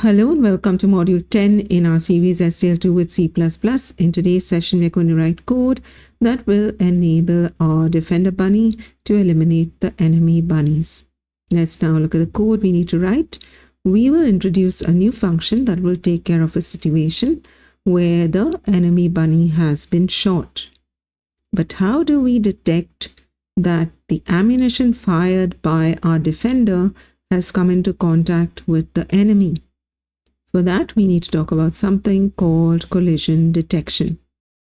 Hello and welcome to Module 10 in our series STL2 with C++. In today's session, we're going to write code that will enable our defender bunny to eliminate the enemy bunnies. Let's now look at the code we need to write. We will introduce a new function that will take care of a situation where the enemy bunny has been shot. But how do we detect that the ammunition fired by our defender has come into contact with the enemy? For that, we need to talk about something called collision detection.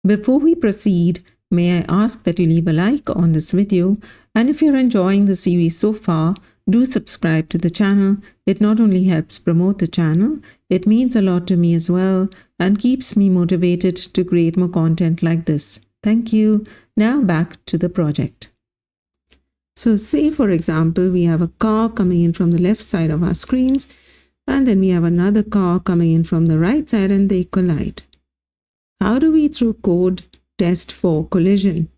Before we proceed, may I ask that you leave a like on this video, and if you're enjoying the series so far, do subscribe to the channel. It not only helps promote the channel, it means a lot to me as well and keeps me motivated to create more content like this. Thank you. Now back to the project. So say for example, we have a car coming in from the left side of our screens, and then we have another car coming in from the right side and they collide. How do we, through code, test for collision?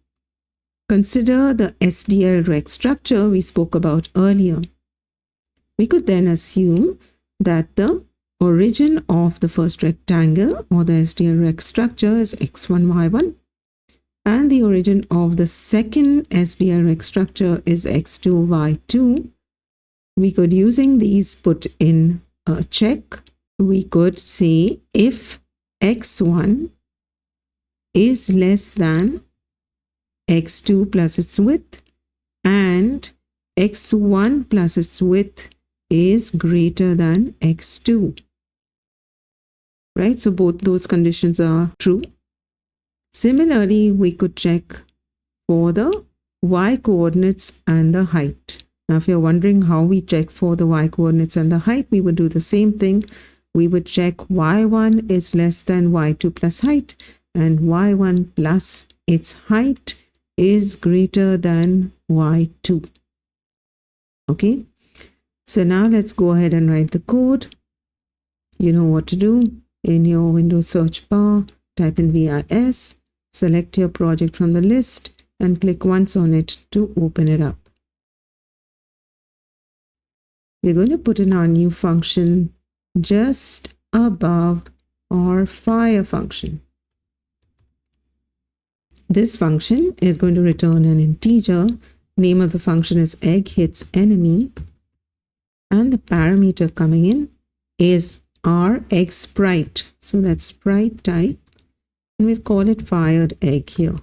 Consider the SDL rect structure we spoke about earlier. We could then assume that the origin of the first rectangle or the SDL rect structure is x1, y1, and the origin of the second SDL rect structure is x2, y2. We could, using these, put in a check. We could say if x1 is less than x2 plus its width and x1 plus its width is greater than x2. Right? So both those conditions are true. Similarly, we could check for the y coordinates and the height. Now, if you're wondering how we check for the y coordinates and the height, we would do the same thing. We would check y1 is less than y2 plus height, and y1 plus its height is greater than y2. Okay, so now let's go ahead and write the code. You know what to do. In your Windows search bar, type in VIS, select your project from the list, and click once on it to open it up. We're going to put in our new function just above our fire function. This function is going to return an integer. Name of the function is egg hits enemy, and the parameter coming in is our egg sprite. So that's sprite type, and we'll call it fired egg here.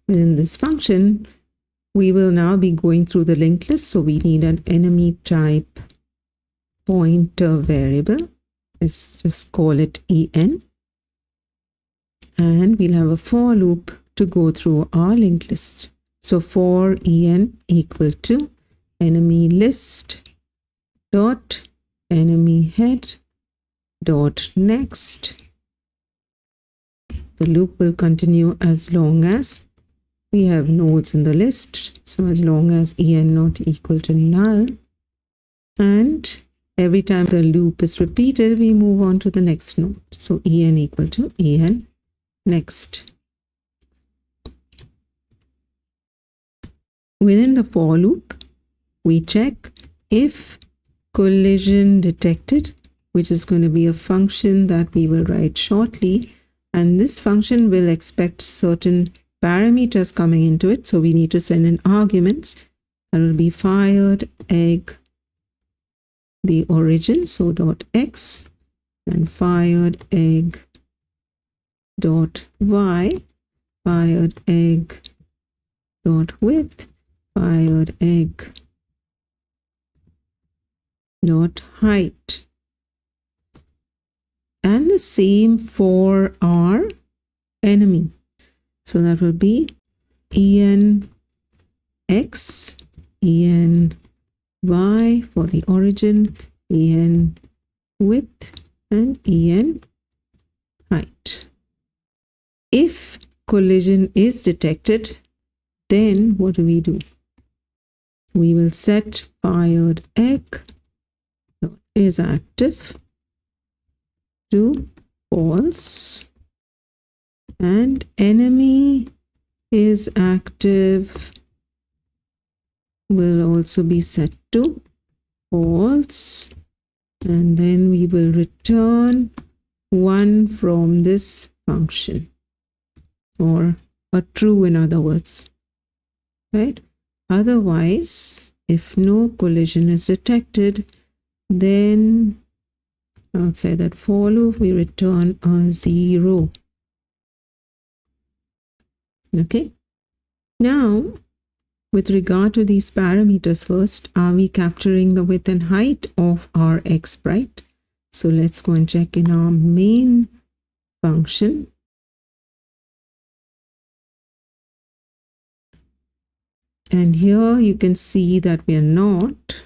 Within this function, we will now be going through the linked list. So we need an enemy type pointer variable. Let's just call it en. And we'll have a for loop to go through our linked list. So for en equal to enemy list dot enemy head dot next. The loop will continue as long as we have nodes in the list, so as long as en not equal to null, and every time the loop is repeated, we move on to the next node. So en equal to en next. Within the for loop, we check if collision detected, which is going to be a function that we will write shortly, and this function will expect certain parameters coming into it. So we need to send in arguments. That will be fired egg, the origin, so dot x, and fired egg dot y, fired egg dot width, fired egg dot height. And the same for our enemy. So that will be en x, en y for the origin, en width, and en height. If collision is detected, then what do? We will set fired egg is active to false, and enemy is active will also be set to false, and then we will return 1 from this function, or a true in other words, right? Otherwise, if no collision is detected, then outside that for loop we return a 0. Okay, now with regard to these parameters, first, are we capturing the width and height of our x sprite? So let's go and check in our main function. And here you can see that we are not.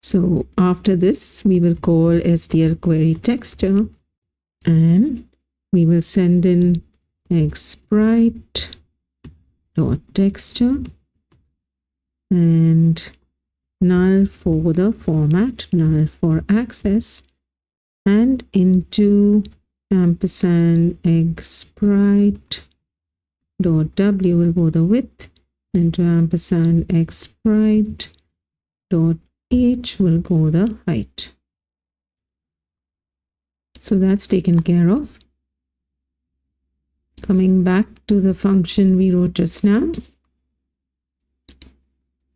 So after this, we will call STL query texture, and we will send in xsprite.texture and null for the format, null for access, and into ampersand xsprite.w will go the width, into ampersand xsprite.h will go the height. So that's taken care of. Coming back to the function we wrote just now,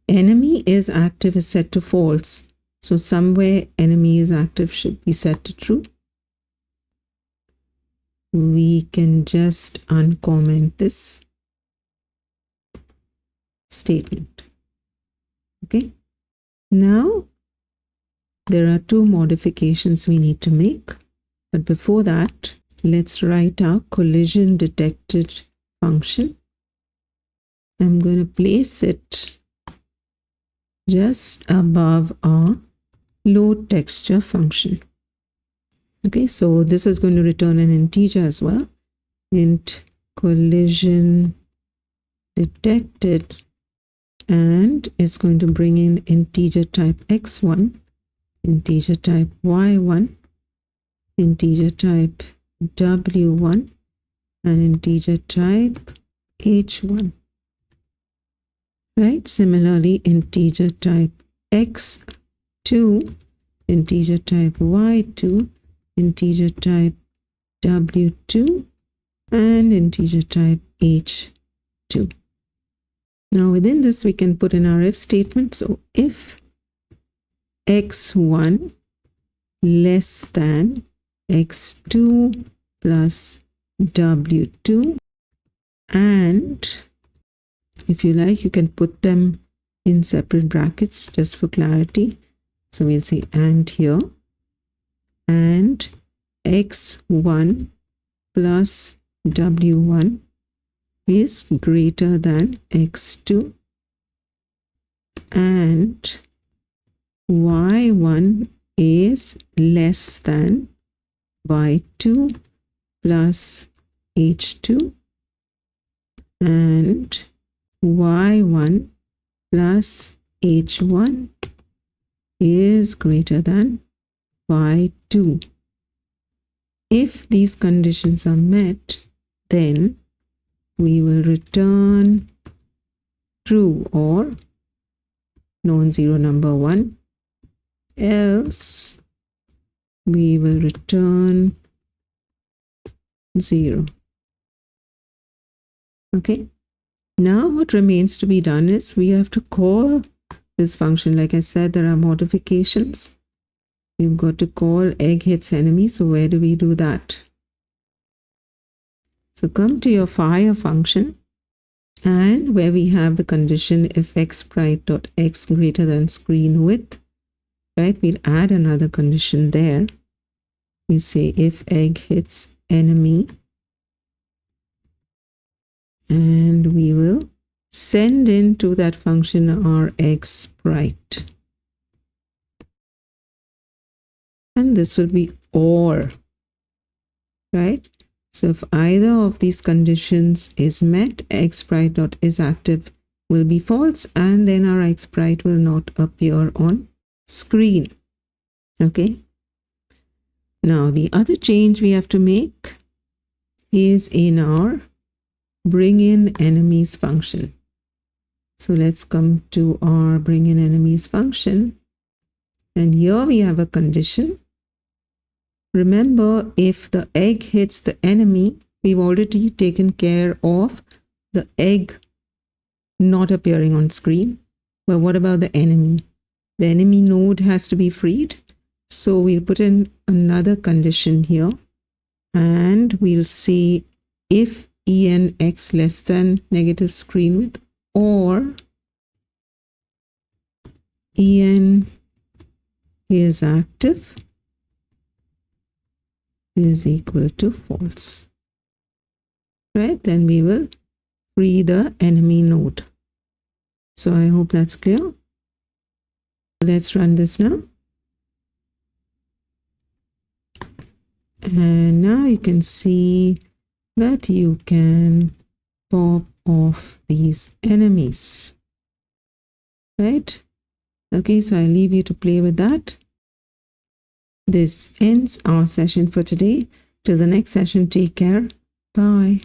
enemy is active is set to false. So somewhere enemy is active should be set to true. We can just uncomment this statement. Okay. Now there are 2 modifications we need to make. But before that, let's write our collision detected function. I'm going to place it just above our load texture function. Okay, so this is going to return an integer as well. Int collision detected, and it's going to bring in integer type x1, integer type y1, integer type w1, and integer type h1. Right? Similarly, integer type x2, integer type y2, integer type w2, and integer type h2. Now within this we can put in our if statement. So if x1 less than x2 plus w2, and if you like you can put them in separate brackets just for clarity. So we'll say and here, and x1 plus w1 is greater than x2, and y1 is less than y2 plus h2, and y1 plus h1 is greater than y2. If these conditions are met, then we will return true or non-zero number 1, else we will return 0. Okay, now what remains to be done is we have to call this function. Like I said, there are modifications. We've got to call egg hits enemy. So where do we do that? So come to your fire function, and where we have the condition if xsprite.x greater than screen width, right? We'll add another condition there. We say if egg hits enemy, and we will send into that function our xsprite. And this will be OR, right? So if either of these conditions is met, xsprite.isActive will be false, and then our xsprite will not appear on screen. Okay. Now the other change we have to make is in our bring in enemies function. So let's come to our bring in enemies function, And here we have a condition. Remember, if the egg hits the enemy, we've already taken care of the egg not appearing on screen. But what about the enemy? The enemy node has to be freed. So we'll put in another condition here. And we'll say if enx less than negative screen width, or en is active is equal to false. Right? Then we will free the enemy node. So I hope that's clear. Let's run this now. And now you can see that you can pop off these enemies. Right? Okay, so I leave you to play with that. This ends our session for today. Till the next session, take care. Bye.